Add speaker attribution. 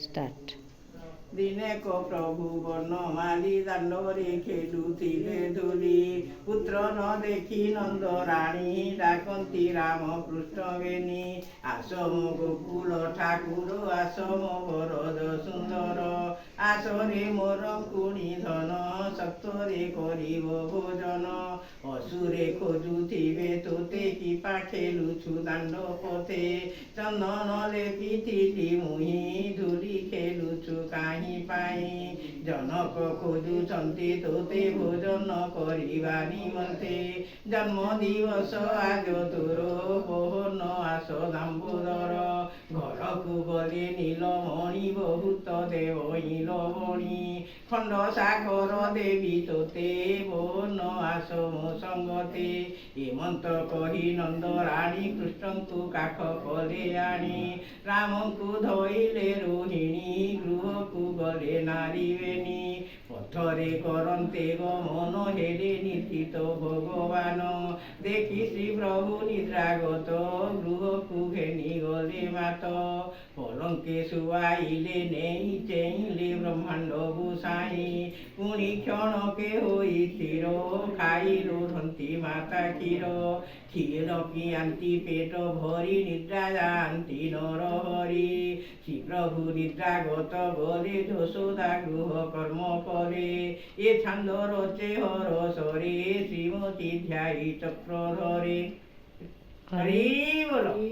Speaker 1: Start.
Speaker 2: Dinesh প্রভু বনমালী দাণ্ডরে খেলুଥିଲେ ধূলি, পুত্র ন দেখি নন্দ রাণী ডাকନ୍ତି রাম কৃষ্ণ বেণী। আসম গোকুল ঠাকুর আসম বরদ সুন্দর, আসরে মোর কুণী ধন সত্তরে করিব ভোজন। অসুরে খোঁজুথিবে তোতে কিপা খেলুছু দাଣ୍ଡ পথে, চন্দন লেপিଥିଲି মুহি ধূলি খেলুছু কাହିଁ ପାଇଁ। ଜନକ ଖୋଜୁଛନ୍ତି ତୋତେ ଭୋଜନ କରିବା ନିମନ୍ତେ, ଜନ୍ମ ଦିବସ ଆଜ ତୋର ପହନ ଆସ ଦାମ୍ବୋଦର। ଘରକୁ ଗଲେ ନୀଳମଣି ବହୁତ ଦେବ ନୀଳମଣି, ଖଣ୍ଡ ସାଗର ଦେବି ତୋତେ ପହନ ଆସ ମୋ ସଙ୍ଗତେ। ଏମନ୍ତ କହି ନନ୍ଦ ରାଣୀ କୃଷ୍ଣଙ୍କୁ କାଖ କଲେ ଆଣି, ରାମଙ୍କୁ ଧଇଲେ ରୋହିଣୀ ଗୃହକୁ ଗଲେ ନାରିବେଣୀ। ପଥରେ କରନ୍ତେ ଗମନ ହେଲେ ନିଶ୍ଚିତ ଭଗବାନ, ଦେଖି ଶ୍ରୀ ପ୍ରଭୁ ନିଦ୍ରାଗତ ଗୃହକୁ ଘେନି ଗଲେ ମାତ। ପଲଙ୍କେ ଶୁଆଇଲେ ନେଇ ଚେଇଁଲେ ବ୍ରହ୍ମାଣ୍ଡ ଗୋସାଇଁ, ପୁଣି କ୍ଷଣକେ ହୋଇ ସ୍ଥିର ଖାଇ ଲୋଢ଼ନ୍ତି ମାତା କ୍ଷୀର। କ୍ଷୀର ପିଆନ୍ତି ପେଟ ଭରି ନିଦ୍ରା ଯାଆନ୍ତି ନର ହରି, ଶ୍ରୀ ପ୍ରଭୁ ନିଦ୍ରାଗତ ଗଲେ ଯଶୋଦା ଗୃହ କର୍ମ କରେ। ଏ ଛାନ୍ଦ ରଚେ ହରଷରେ ଶ୍ରୀମତୀ ଧ୍ୟାଇ ଚକ୍ର ଧରେ। ହରି ବୋଲ।